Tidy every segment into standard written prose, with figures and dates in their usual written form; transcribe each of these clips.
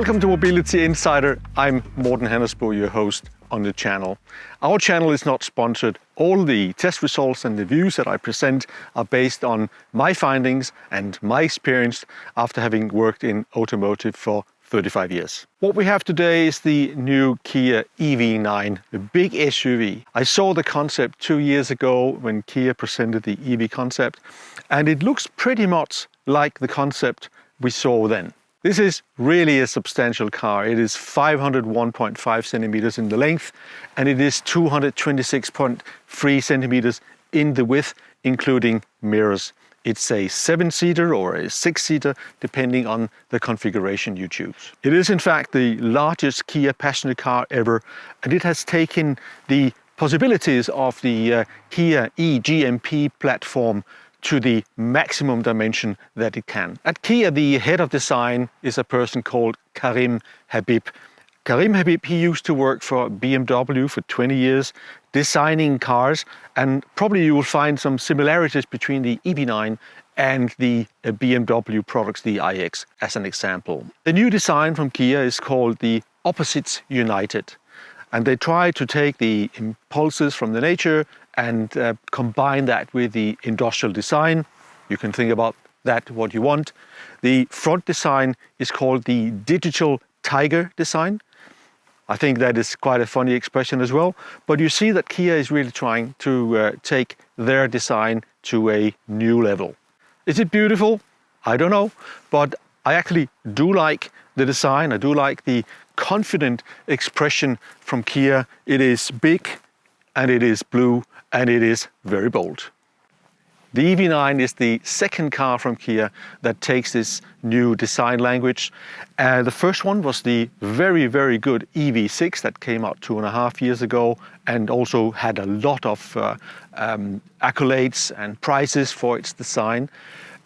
Welcome to Mobility Insider. I'm Morten Hannesbo, your host on the channel. Our channel is not sponsored. All the test results and the views that I present are based on my findings and my experience after having worked in automotive for 35 years. What we have today is the new Kia EV9, the big SUV. I saw the concept 2 years ago when Kia presented the EV concept, and it looks pretty much like the concept we saw then. This is really a substantial car. It is 501.5 centimeters in the length, and it is 226.3 centimeters in the width, including mirrors. It's a 7-seater or a 6-seater, depending on the configuration you choose. It is in fact the largest Kia passenger car ever, and it has taken the possibilities of the Kia e-GMP platform to the maximum dimension that it can. At Kia, the head of design is a person called Karim Habib. Karim Habib, he used to work for BMW for 20 years, designing cars, and probably you will find some similarities between the EV9 and the BMW products, the iX, as an example. The new design from Kia is called the Opposites United, and they try to take the impulses from the nature and combine that with the industrial design. You can think about that what you want. The front design is called the digital tiger design. I think that is quite a funny expression as well, but you see that Kia is really trying to take their design to a new level. Is it beautiful? I don't know, but I actually do like the design. I do like the confident expression from Kia. It is big, and it is blue, and it is very bold. The EV9 is the second car from Kia that takes this new design language. The first one was the very, very good EV6 that came out 2.5 years ago and also had a lot of accolades and prizes for its design.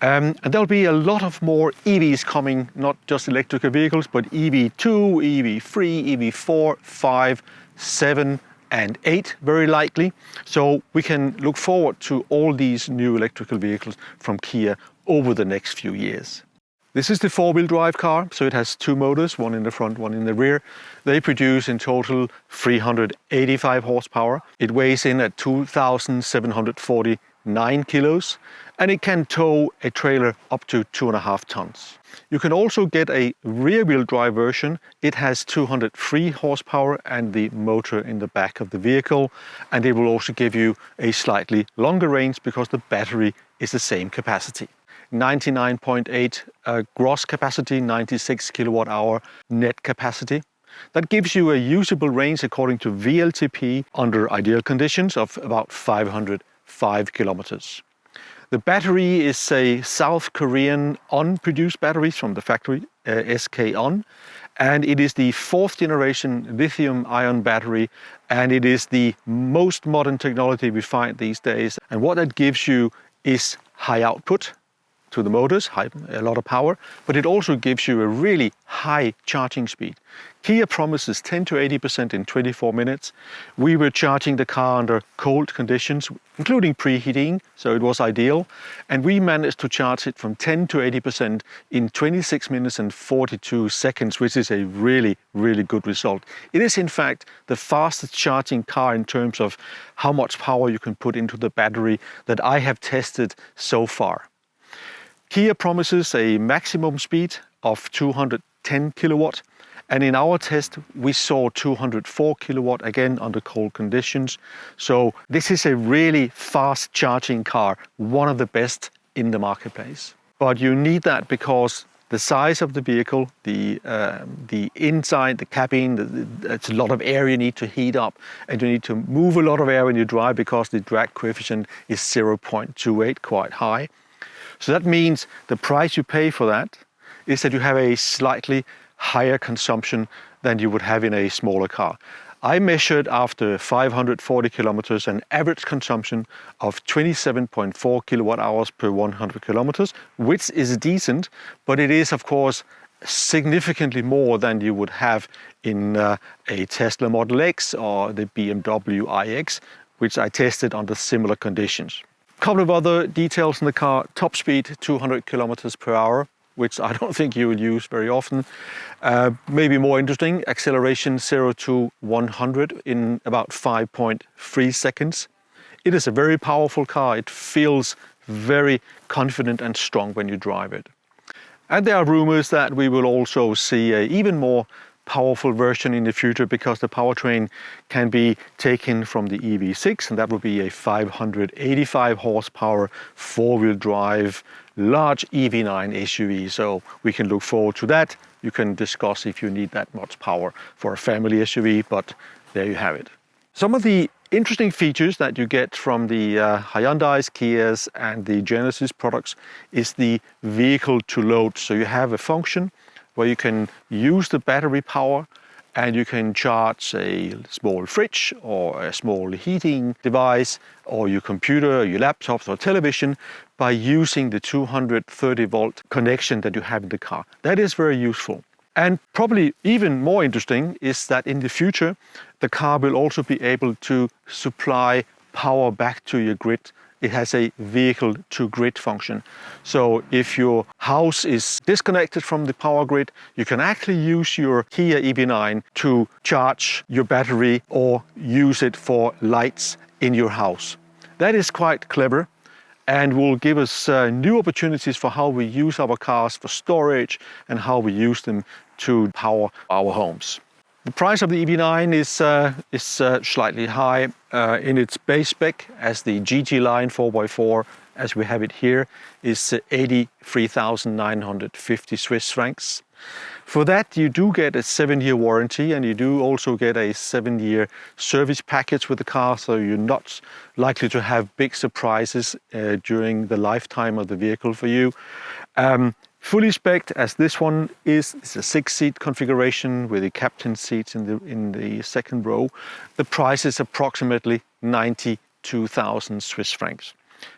And there'll be a lot of more EVs coming, not just electrical vehicles, but EV2, EV3, EV4, 5, 7, and 8 very likely. So we can look forward to all these new electrical vehicles from Kia over the next few years. This is the 4-wheel drive car, so it has 2 motors, one in the front, one in the rear. They produce in total 385 horsepower. It weighs in at 2,749 kilos, and it can tow a trailer up to 2.5 tons. You can also get a rear-wheel drive version. It has 203 horsepower and the motor in the back of the vehicle, and it will also give you a slightly longer range because the battery is the same capacity. 99.8 gross capacity, 96 kilowatt hour net capacity. That gives you a usable range according to VLTP under ideal conditions of about 505 kilometers. The battery is a South Korean On-produced battery from the factory, SK On, and it is the 4th generation lithium-ion battery, and it is the most modern technology we find these days. And what that gives you is high output to the motors, a lot of power, but it also gives you a really high charging speed. Kia promises 10 to 80% in 24 minutes. We were charging the car under cold conditions, including preheating, so it was ideal. And we managed to charge it from 10 to 80% in 26 minutes and 42 seconds, which is a really, really good result. It is in fact the fastest charging car in terms of how much power you can put into the battery that I have tested so far. Kia promises a maximum speed of 210 kilowatt, and in our test we saw 204 kilowatt again under cold conditions. So this is a really fast charging car, one of the best in the marketplace. But you need that because the size of the vehicle, the inside, the cabin, it's a lot of air you need to heat up, and you need to move a lot of air when you drive because the drag coefficient is 0.28, quite high. So that means the price you pay for that is that you have a slightly higher consumption than you would have in a smaller car. I measured after 540 kilometers an average consumption of 27.4 kilowatt hours per 100 kilometers, which is decent, but it is of course significantly more than you would have in a Tesla Model X or the BMW iX, which I tested under similar conditions. A couple of other details in the car: top speed 200 kilometers per hour, which I don't think you will use very often. Maybe more interesting, acceleration 0 to 100 in about 5.3 seconds. It is a very powerful car. It feels very confident and strong when you drive it. And there are rumors that we will also see an even more powerful version in the future, because the powertrain can be taken from the EV6, and that will be a 585 horsepower four-wheel drive large EV9 SUV. So we can look forward to that. You can discuss if you need that much power for a family SUV, but there you have it. Some of the interesting features that you get from the Hyundais, Kias and the Genesis products is the vehicle to load. So you have a function where you can use the battery power and you can charge a small fridge or a small heating device or your computer, your laptop or television by using the 230 volt connection that you have in the car. That is very useful. And probably even more interesting is that in the future, the car will also be able to supply power back to your grid. It has a vehicle to grid function. So if your house is disconnected from the power grid, you can actually use your Kia EV9 to charge your battery or use it for lights in your house. That is quite clever and will give us new opportunities for how we use our cars for storage and how we use them to power our homes. The price of the EV9 is slightly high in its base spec, as the GT line 4x4, as we have it here, is 83,950 Swiss francs. For that you do get a 7-year warranty, and you do also get a 7-year service package with the car, so you're not likely to have big surprises during the lifetime of the vehicle for you. Fully spec'd as this one is, it's a 6-seat configuration with the captain seats in the second row. The price is approximately 92,000 Swiss francs.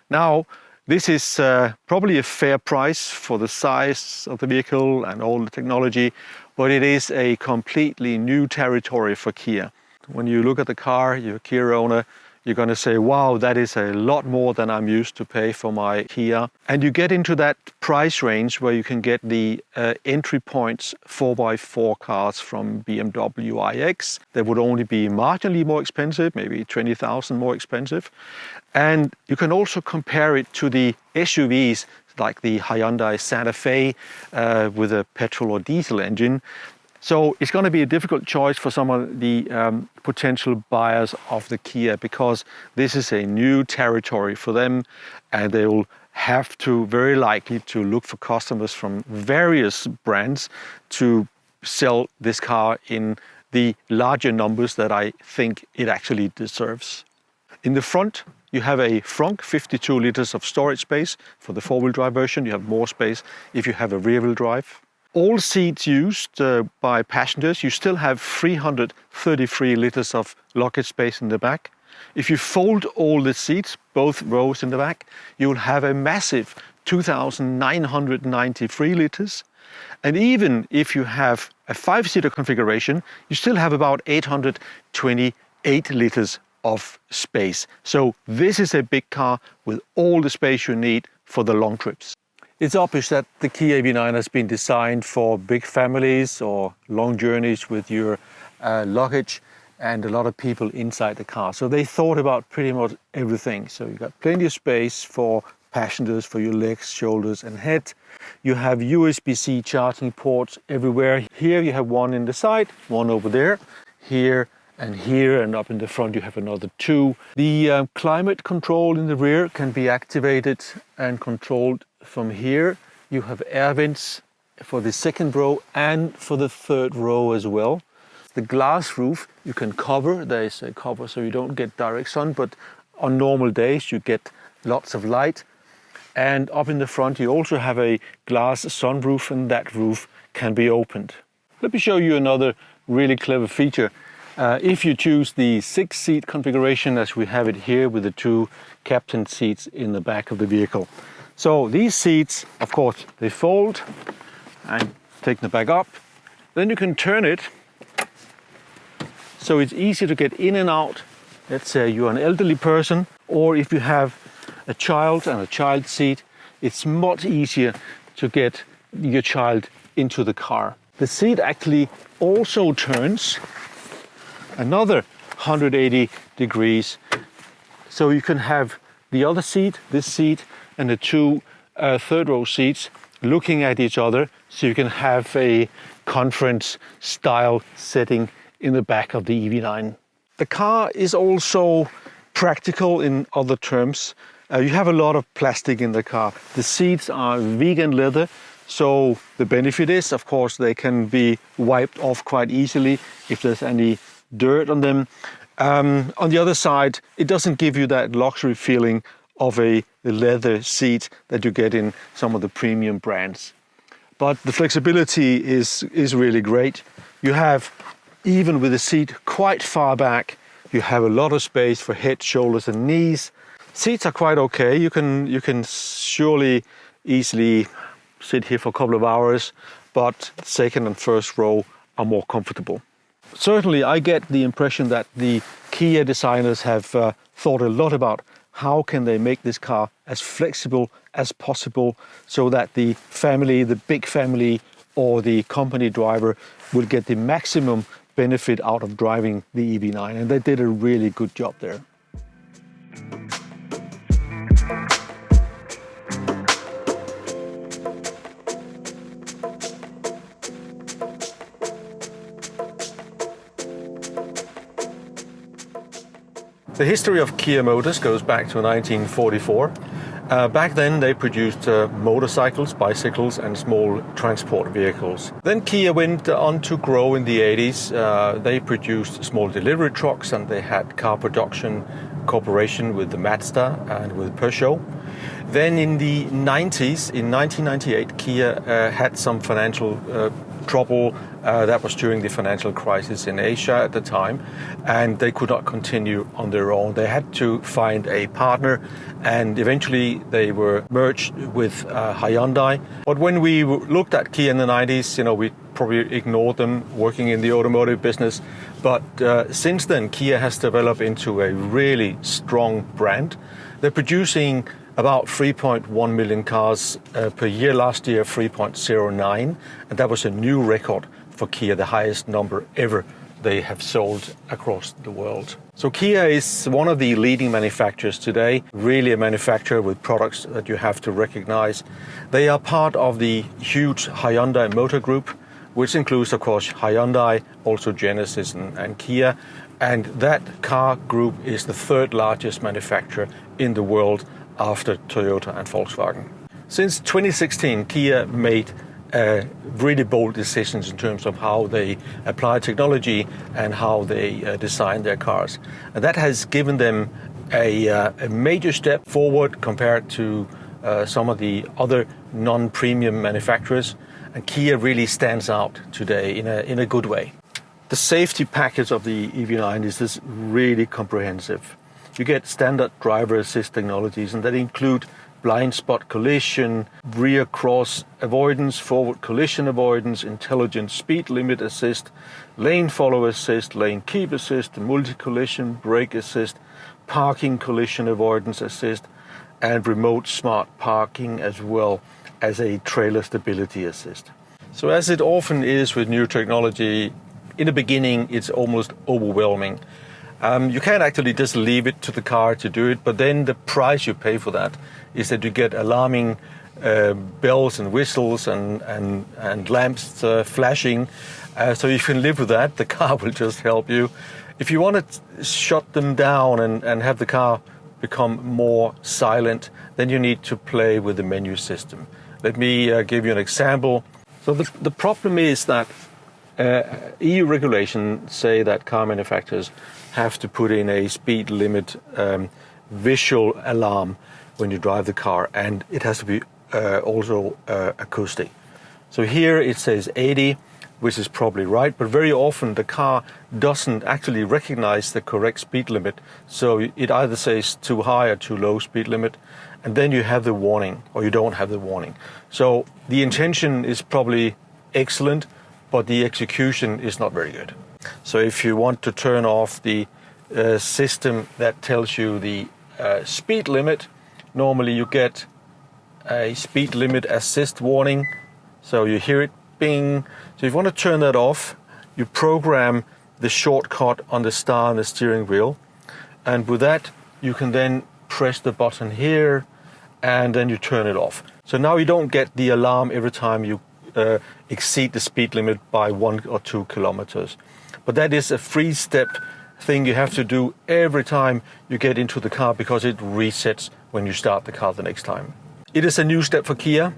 Now, this is probably a fair price for the size of the vehicle and all the technology, but it is a completely new territory for Kia. When you look at the car, you're a Kia owner, you're going to say, wow, that is a lot more than I'm used to pay for my Kia. And you get into that price range where you can get the entry points 4x4 cars from BMW iX. They would only be marginally more expensive, maybe 20,000 more expensive. And you can also compare it to the SUVs like the Hyundai Santa Fe with a petrol or diesel engine. So it's going to be a difficult choice for some of the potential buyers of the Kia, because this is a new territory for them, and they will have to very likely to look for customers from various brands to sell this car in the larger numbers that I think it actually deserves. In the front, you have a front 52 liters of storage space. For the four-wheel drive version, you have more space if you have a rear-wheel drive. All seats used by passengers, you still have 333 liters of luggage space in the back. If you fold all the seats, both rows in the back, you will have a massive 2,993 liters. And even if you have a 5-seater configuration, you still have about 828 liters of space. So this is a big car with all the space you need for the long trips. It's obvious that the Kia EV9 has been designed for big families or long journeys with your luggage and a lot of people inside the car. So they thought about pretty much everything. So you've got plenty of space for passengers, for your legs, shoulders and head. You have USB-C charging ports everywhere. Here you have one in the side, one over there, here, and up in the front you have another 2. The climate control in the rear can be activated and controlled from here. You have air vents for the second row and for the third row as well. The glass roof you can cover. There is a cover so you don't get direct sun, but on normal days you get lots of light. And up in the front you also have a glass sunroof, and that roof can be opened. Let me show you another really clever feature. If you choose the 6-seat configuration as we have it here with the 2 captain seats in the back of the vehicle. So these seats, of course, they fold and take them back up. Then you can turn it so it's easy to get in and out. Let's say you're an elderly person, or if you have a child and a child seat, it's much easier to get your child into the car. The seat actually also turns another 180 degrees. So you can have the other seat, this seat, and the two third row seats looking at each other, so you can have a conference style setting in the back of the EV9. The car is also practical in other terms. You have a lot of plastic in the car. The seats are vegan leather, so the benefit is, of course, they can be wiped off quite easily if there's any dirt on them. On the other side, it doesn't give you that luxury feeling of a leather seat that you get in some of the premium brands. But the flexibility is really great. You have, even with the seat quite far back, you have a lot of space for head, shoulders and knees. Seats are quite okay. You can surely easily sit here for a couple of hours, but second and first row are more comfortable. Certainly I get the impression that the Kia designers have thought a lot about how can they make this car as flexible as possible so that the family, the big family or the company driver will get the maximum benefit out of driving the EV9, and they did a really good job there. The history of Kia Motors goes back to 1944. Back then they produced motorcycles, bicycles and small transport vehicles. Then Kia went on to grow in the 80s. They produced small delivery trucks and they had car production cooperation with the Mazda and with Peugeot. Then in the 90s, in 1998, Kia had some financial trouble. That was during the financial crisis in Asia at the time, and they could not continue on their own. They had to find a partner, and eventually they were merged with Hyundai. But when we looked at Kia in the 90s, we probably ignored them working in the automotive business. But since then, Kia has developed into a really strong brand. They're producing about 3.1 million cars per year. Last year, 3.09, and that was a new record for Kia, the highest number ever they have sold across the world. So Kia is one of the leading manufacturers today, really a manufacturer with products that you have to recognize. They are part of the huge Hyundai Motor Group, which includes, of course, Hyundai, also Genesis and Kia. And that car group is the third largest manufacturer in the world after Toyota and Volkswagen. Since 2016, Kia made really bold decisions in terms of how they apply technology and how they design their cars. And that has given them a major step forward compared to some of the other non-premium manufacturers. And Kia really stands out today in a good way. The safety package of the EV9 is really comprehensive. You get standard driver assist technologies, and that include blind spot collision, rear cross avoidance, forward collision avoidance, intelligent speed limit assist, lane follow assist, lane keep assist, multi-collision brake assist, parking collision avoidance assist, and remote smart parking, as well as a trailer stability assist. So as it often is with new technology, in the beginning it's almost overwhelming. You can't actually just leave it to the car to do it, but then the price you pay for that is that you get alarming bells and whistles and lamps flashing. So you can live with that. The car will just help you. If you want to shut them down and have the car become more silent, then you need to play with the menu system. Let me give you an example. So the problem is that EU regulations say that car manufacturers have to put in a speed limit visual alarm when you drive the car, and it has to be also acoustic. So here it says 80, which is probably right, but very often the car doesn't actually recognize the correct speed limit. So it either says too high or too low speed limit, and then you have the warning, or you don't have the warning. So the intention is probably excellent, but the execution is not very good. So if you want to turn off the system that tells you the speed limit, normally you get a speed limit assist warning. So you hear it bing. So if you want to turn that off, you program the shortcut on the star and the steering wheel. And with that, you can then press the button here and then you turn it off. So now you don't get the alarm every time you exceed the speed limit by 1 or 2 kilometers. But that is a 3-step thing you have to do every time you get into the car because it resets when you start the car the next time. It is a new step for Kia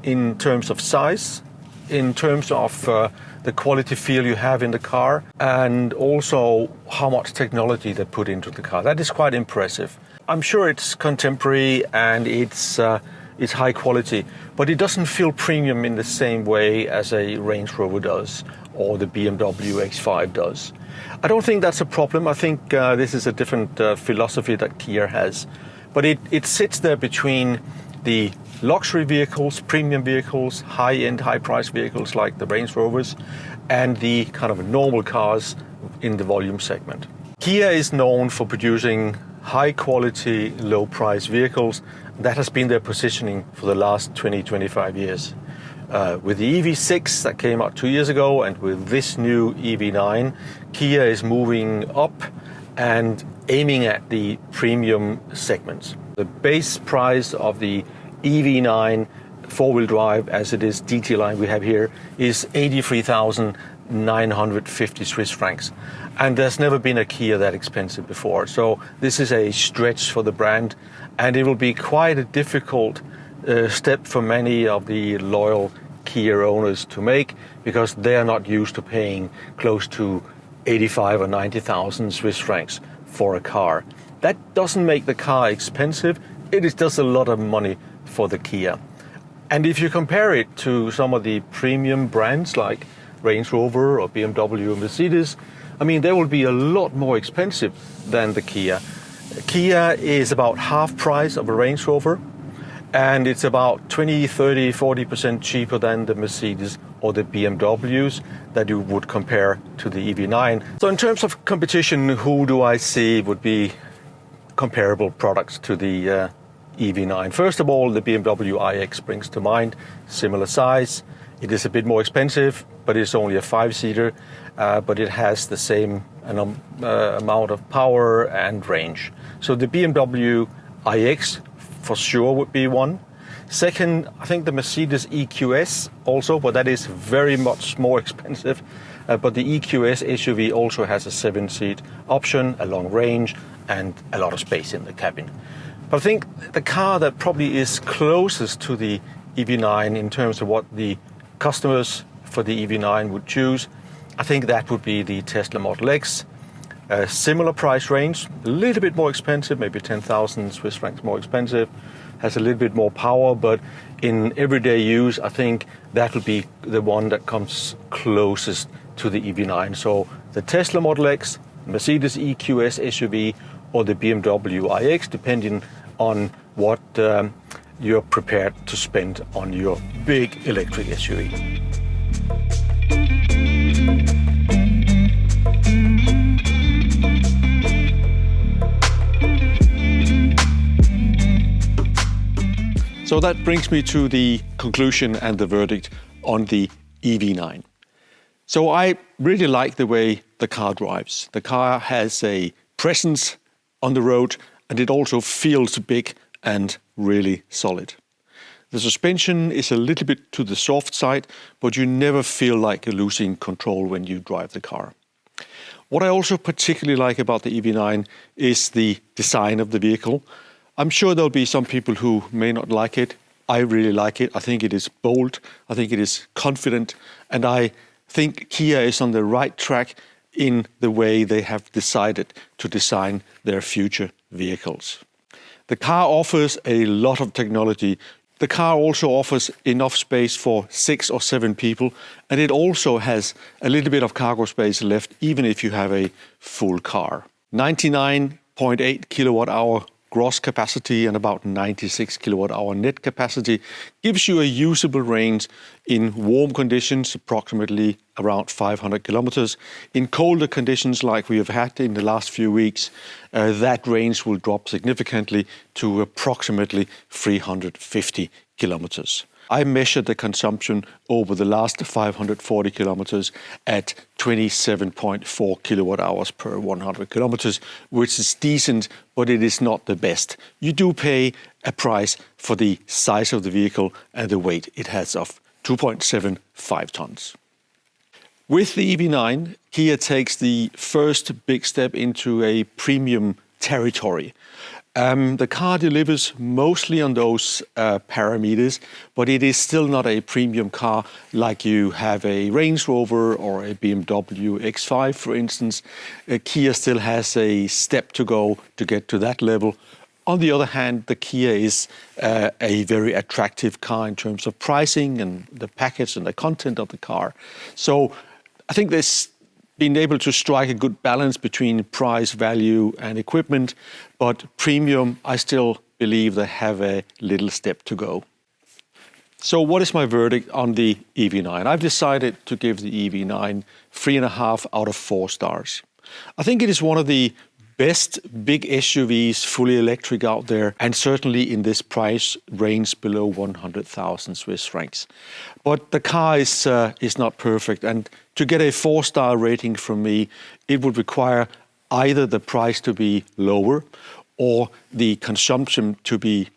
in terms of size, in terms of the quality feel you have in the car, and also how much technology they put into the car. That is quite impressive. I'm sure it's contemporary and it's high quality, but it doesn't feel premium in the same way as a Range Rover does or the BMW X5 does. I don't think that's a problem. I think this is a different philosophy that Kia has. But it sits there between the luxury vehicles, premium vehicles, high-end, high-priced vehicles like the Range Rovers, and the kind of normal cars in the volume segment. Kia is known for producing high-quality, low-price vehicles. That has been their positioning for the last 20-25 years. With the EV6 that came out 2 years ago and with this new EV9, Kia is moving up and aiming at the premium segments. The base price of the EV9 four-wheel drive, as it is DT line we have here, is 83,950 Swiss francs. And there's never been a Kia that expensive before. So this is a stretch for the brand, and it will be quite a difficult step for many of the loyal Kia owners to make because they are not used to paying close to 85 or 90,000 Swiss francs for a car. That doesn't make the car expensive. It is just a lot of money for the Kia. And if you compare it to some of the premium brands like Range Rover or BMW or Mercedes, I mean, they will be a lot more expensive than the Kia. Kia is about half price of a Range Rover, and it's about 20, 30, 40% cheaper than the Mercedes or the BMWs that you would compare to the EV9. So in terms of competition, who do I see would be comparable products to the EV9? First of all, the BMW iX springs to mind. Similar size. It is a bit more expensive, but it's only a 5-seater, but it has the same amount of power and range. So the BMW iX for sure would be one. Second, I think the Mercedes EQS also, but that is very much more expensive. But the EQS SUV also has a 7-seat option, a long range, and a lot of space in the cabin. But I think the car that probably is closest to the EV9 in terms of what the customers for the EV9 would choose, I think that would be the Tesla Model X. A similar price range, a little bit more expensive, maybe 10,000 Swiss francs more expensive, has a little bit more power, but in everyday use, I think that will be the one that comes closest to the EV9. So the Tesla Model X, Mercedes EQS SUV, or the BMW iX, depending on what you're prepared to spend on your big electric SUV. So that brings me to the conclusion and the verdict on the EV9. So I really like the way the car drives. The car has a presence on the road, and it also feels big and really solid. The suspension is a little bit to the soft side, but you never feel like you're losing control when you drive the car. What I also particularly like about the EV9 is the design of the vehicle. I'm sure there'll be some people who may not like it. I really like it. I think it is bold. I think it is confident. And I think Kia is on the right track in the way they have decided to design their future vehicles. The car offers a lot of technology. The car also offers enough space for 6 or 7 people, and it also has a little bit of cargo space left, even if you have a full car. 99.8 kilowatt hour gross capacity and about 96 kilowatt hour net capacity gives you a usable range in warm conditions, approximately around 500 kilometers. In colder conditions like we have had in the last few weeks, that range will drop significantly to approximately 350 kilometers. I measured the consumption over the last 540 kilometers at 27.4 kilowatt hours per 100 kilometers, which is decent, but it is not the best. You do pay a price for the size of the vehicle and the weight it has of 2.75 tons. With the EV9, Kia takes the first big step into a premium territory. The car delivers mostly on those parameters, but it is still not a premium car like you have a Range Rover or a BMW X5, for instance. Kia still has a step to go to get to that level. On the other hand, the Kia is a very attractive car in terms of pricing and the package and the content of the car. So I think this been able to strike a good balance between price, value and equipment, but premium, I still believe they have a little step to go. So what is my verdict on the EV9? I've decided to give the EV9 3.5 out of 4 stars. I think it is one of the best big SUVs, fully electric out there, and certainly in this price range below 100,000 Swiss francs. But the car is not perfect, and to get a 4-star rating from me, it would require either the price to be lower or the consumption to be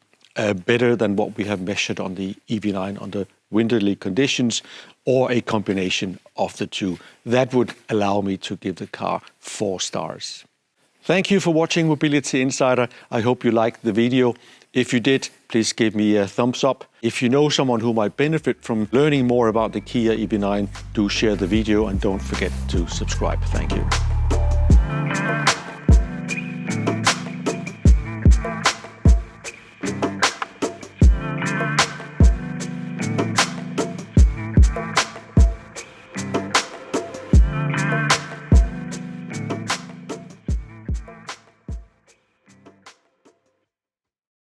better than what we have measured on the EV9 under winterly conditions, or a combination of the two. That would allow me to give the car 4 stars. Thank you for watching Mobility Insider. I hope you liked the video. If you did, please give me a thumbs up. If you know someone who might benefit from learning more about the Kia EV9, do share the video and don't forget to subscribe. Thank you.